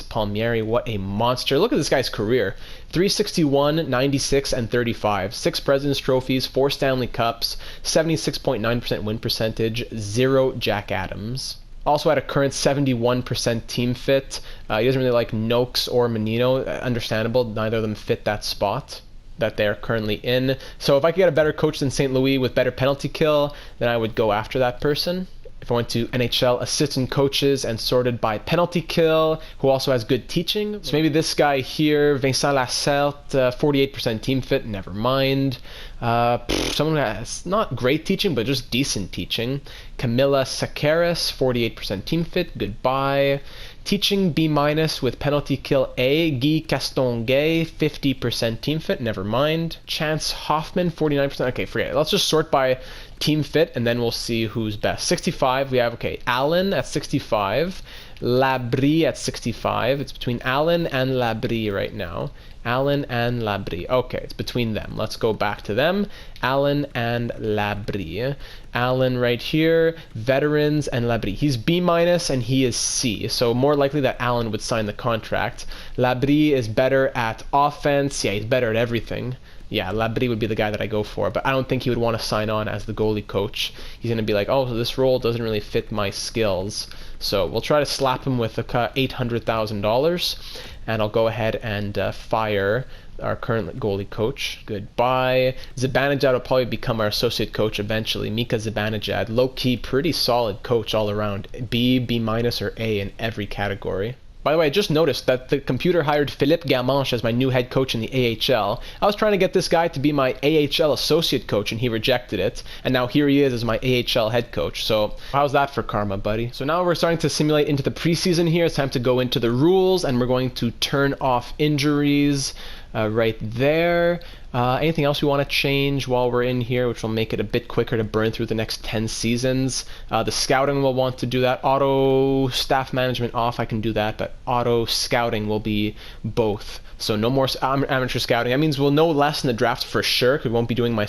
Palmieri, what a monster. Look at this guy's career. 361, 96, and 35. 6 President's Trophies, 4 Stanley Cups, 76.9% win percentage, 0 Jack Adams. Also had a current 71% team fit. He doesn't really like Noakes or Menino. Understandable, neither of them fit that spot that they're currently in. So if I could get a better coach than St. Louis with better penalty kill, then I would go after that person. If I went to NHL assistant coaches and sorted by penalty kill, who also has good teaching. So maybe this guy here, Vincent Lacerte, 48% team fit, never mind. Someone who has not great teaching, but just decent teaching. Camilla Sakaris, 48% team fit, goodbye. Teaching B- with penalty kill A, Guy Castonguay, 50% team fit, never mind. Chance Hoffman, 49%, okay, forget it. Let's just sort by team fit and then we'll see who's best. 65, we have, okay, Allen at 65, Labrie at 65. It's between Allen and Labrie right now. Allen and Labrie. Okay, it's between them. Let's go back to them. Allen and Labrie. Allen right here, veterans and Labrie. He's B- and he is C, so more likely that Allen would sign the contract. Labrie is better at offense. Yeah, he's better at everything. Yeah, Labrie would be the guy that I go for, but I don't think he would want to sign on as the goalie coach. He's going to be like, oh, so this role doesn't really fit my skills. So we'll try to slap him with $800,000, and I'll go ahead and fire our current goalie coach. Goodbye. Zibanejad will probably become our associate coach eventually. Mika Zibanejad, low-key, pretty solid coach all around. B, B- or A in every category. By the way, I just noticed that the computer hired Philippe Gamanche as my new head coach in the AHL. I was trying to get this guy to be my AHL associate coach, and he rejected it. And now here he is as my AHL head coach. So how's that for karma, buddy? So now we're starting to simulate into the preseason here. It's time to go into the rules, and we're going to turn off injuries right there. Anything else we want to change while we're in here, which will make it a bit quicker to burn through the next 10 seasons? The scouting will want to do that. Auto staff management off, I can do that, but auto scouting will be both. So no more amateur scouting. That means we'll know less in the draft for sure, because we won't be doing my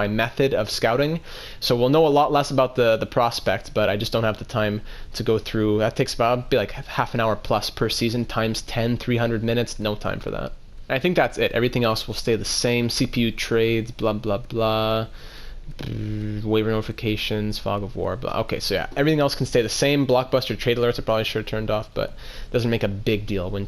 method of scouting. So we'll know a lot less about the prospect, but I just don't have the time to go through. That takes about be like half an hour plus per season times 10, 300 minutes. No time for that. I think that's it. Everything else will stay the same. CPU trades, blah, blah, blah. Waiver notifications, fog of war, blah. Okay, so yeah, everything else can stay the same. Blockbuster trade alerts are probably turned off, but doesn't make a big deal when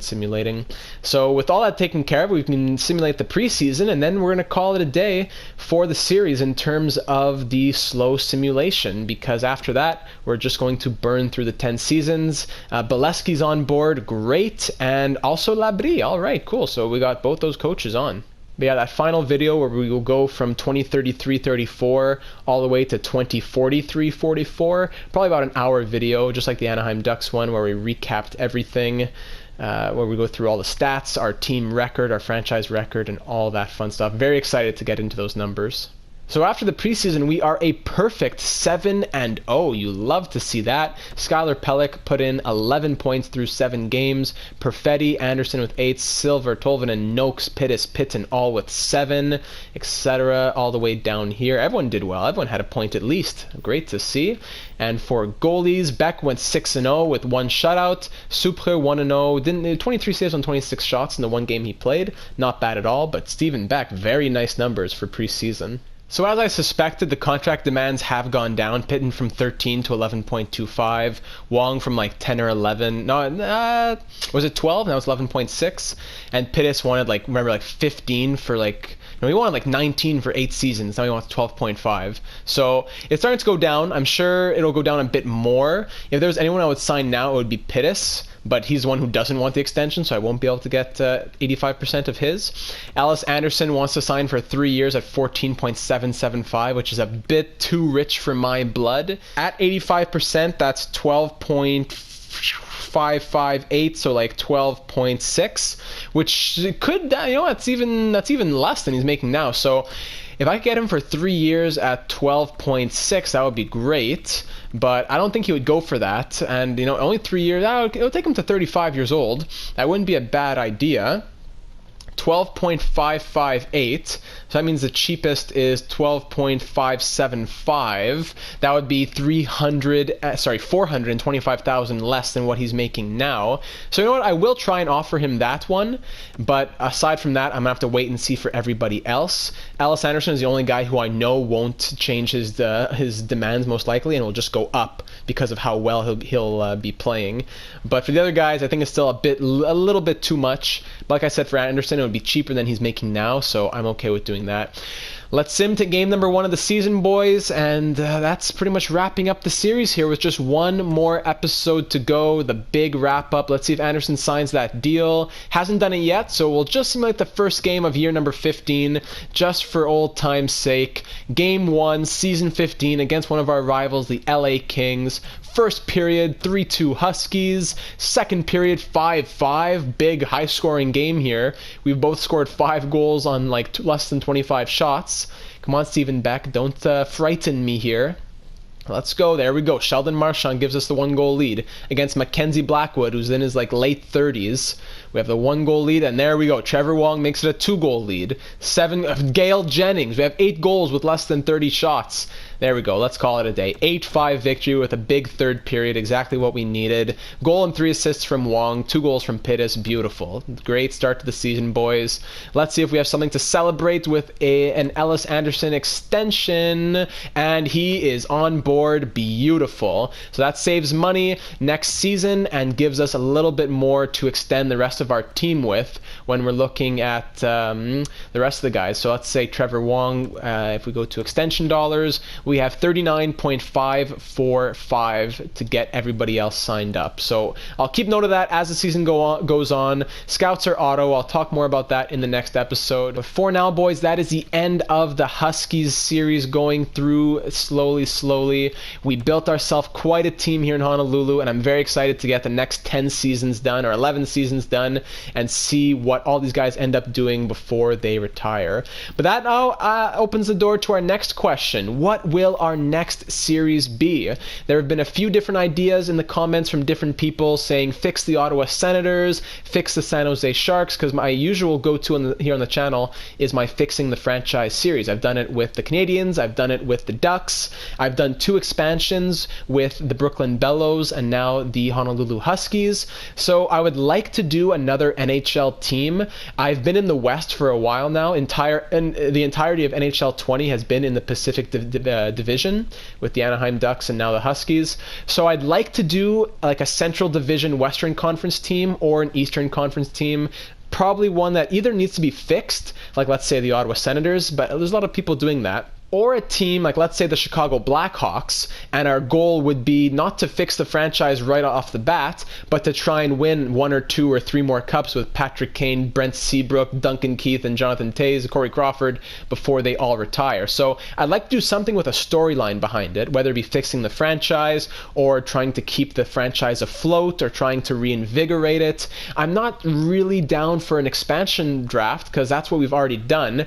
simulating. So with all that taken care of, we can simulate the preseason, and then we're going to call it a day for the series in terms of the slow simulation, because after that, we're just going to burn through the 10 seasons. Bolesky's on board, great, and also Labrie. All right, cool. So we got both those coaches on. But yeah, that final video where we will go from 2033-34 all the way to 2043-44, probably about an hour video, just like the Anaheim Ducks one, where we recapped everything, where we go through all the stats, our team record, our franchise record, and all that fun stuff. Very excited to get into those numbers. So after the preseason, we are a perfect 7-0. You love to see that. Skylar Pellick put in 11 points through 7 games. Perfetti, Anderson with 8, Silver, Tolvanen, Noakes, Pittis, Pitton all with 7, etc. All the way down here. Everyone did well. Everyone had a point at least. Great to see. And for goalies, Beck went 6-0 with 1 shutout. Supre 1-0. Didn't 23 saves on 26 shots in the 1 game he played. Not bad at all. But Steven Beck, very nice numbers for preseason. So as I suspected, the contract demands have gone down. Pitton from 13 to 11.25. Wong from like 10 or 11. No, was it 12? Now it's 11.6. And Pittis wanted remember 15 for no, he wanted 19 for 8 seasons. Now he wants 12.5. So it's starting to go down. I'm sure it'll go down a bit more. If there's anyone I would sign now, it would be Pittis. But he's the one who doesn't want the extension, so I won't be able to get 85% of his. Alice Anderson wants to sign for 3 years at 14.775, which is a bit too rich for my blood. At 85%, that's 12.558, so 12.6, which could, that's even less than he's making now. So if I could get him for 3 years at 12.6, that would be great. But I don't think he would go for that. And, only 3 years, it'll take him to 35 years old. That wouldn't be a bad idea. 12.558, so that means the cheapest is 12.575. That would be 425,000 less than what he's making now. So you know what, I will try and offer him that one, but aside from that, I'm gonna have to wait and see for everybody else. Alice Anderson is the only guy who I know won't change his demands most likely, and will just go up because of how well he'll be playing. But for the other guys, I think it's still a little bit too much. But like I said, for Anderson, it would be cheaper than he's making now, so I'm okay with doing that. Let's sim to game number 1 of the season, boys, and that's pretty much wrapping up the series here with just one more episode to go, the big wrap-up. Let's see if Anderson signs that deal. Hasn't done it yet, so we'll just simulate the first game of year number 15, just for old time's sake. Game 1, season 15, against one of our rivals, the LA Kings. First period, 3-2 Huskies. Second period, 5-5. Big, high-scoring game here. We've both scored 5 goals on less than 25 shots. Come on, Steven Beck, don't frighten me here. Let's go. There we go. Sheldon Marchand gives us the 1-goal lead against Mackenzie Blackwood, who's in his late 30s. We have the 1-goal lead, and there we go. Trevor Wong makes it a 2-goal lead. Gale Jennings. We have 8 goals with less than 30 shots. There we go. Let's call it a day. 8-5 victory with a big third period. Exactly what we needed. Goal and 3 assists from Wong. 2 goals from Pittis. Beautiful. Great start to the season, boys. Let's see if we have something to celebrate with an Ellis Anderson extension. And he is on board. Beautiful. So that saves money next season and gives us a little bit more to extend the rest of our team with when we're looking at the rest of the guys. So let's say Trevor Wong, if we go to extension dollars, we have 39.545 to get everybody else signed up. So I'll keep note of that as the season goes on. Scouts are auto. I'll talk more about that in the next episode. But for now, boys, that is the end of the Huskies series, going through slowly. We built ourselves quite a team here in Honolulu, and I'm very excited to get the next 10 seasons done, or 11 seasons done, and see what all these guys end up doing before they retire. But that now opens the door to our next question. What will our next series be? There have been a few different ideas in the comments from different people saying fix the Ottawa Senators, fix the San Jose Sharks, because my usual go-to here on the channel is my fixing the franchise series. I've done it with the Canadians, I've done it with the Ducks, I've done 2 expansions with the Brooklyn Bellows and now the Honolulu Huskies. So I would like to do another NHL team. I've been in the West for a while now. The entirety of NHL 20 has been in the Pacific Division with the Anaheim Ducks and now the Huskies. So I'd like to do a Central Division Western Conference team or an Eastern Conference team. Probably one that either needs to be fixed, let's say the Ottawa Senators, but there's a lot of people doing that. Or a team let's say the Chicago Blackhawks, and our goal would be not to fix the franchise right off the bat, but to try and win 1 or 2 or 3 more cups with Patrick Kane, Brent Seabrook, Duncan Keith, and Jonathan Toews, Corey Crawford before they all retire. So I'd like to do something with a storyline behind it, whether it be fixing the franchise or trying to keep the franchise afloat or trying to reinvigorate it. I'm not really down for an expansion draft because that's what we've already done,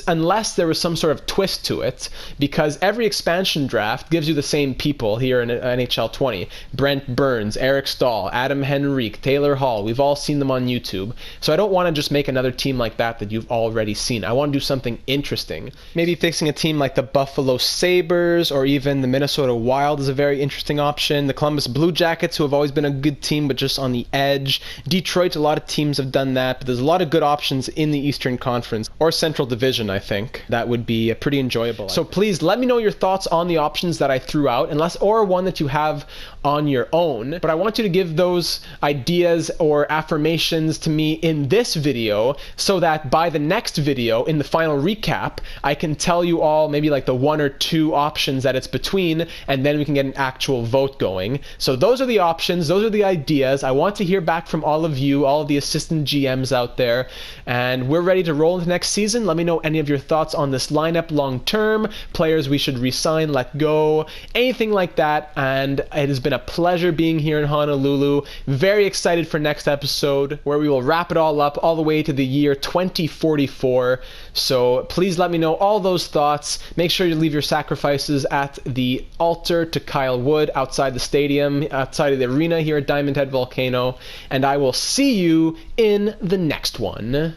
unless there was some sort of twist to it, because every expansion draft gives you the same people here in NHL 20. Brent Burns, Eric Stahl, Adam Henrique, Taylor Hall. We've all seen them on YouTube. So I don't want to just make another team like that you've already seen. I want to do something interesting. Maybe fixing a team like the Buffalo Sabres or even the Minnesota Wild is a very interesting option. The Columbus Blue Jackets, who have always been a good team but just on the edge. Detroit, a lot of teams have done that, but there's a lot of good options in the Eastern Conference or Central Division, I think. That would be pretty enjoyable. So please let me know your thoughts on the options that I threw out, or one that you have on your own. But I want you to give those ideas or affirmations to me in this video so that by the next video, in the final recap, I can tell you all maybe like the 1 or 2 options that it's between, and then we can get an actual vote going. So those are the options, those are the ideas. I want to hear back from all of you, all of the assistant GMs out there, and we're ready to roll into next season. Let me know any of your thoughts on this lineup long term, players we should resign, let go, anything like that. And it has been a pleasure being here in Honolulu. Very excited for next episode, where we will wrap it all up all the way to the year 2044. So please let me know all those thoughts. Make sure you leave your sacrifices at the altar to Kyle Wood outside the stadium, outside of the arena here at Diamond Head Volcano, and I will see you in the next one.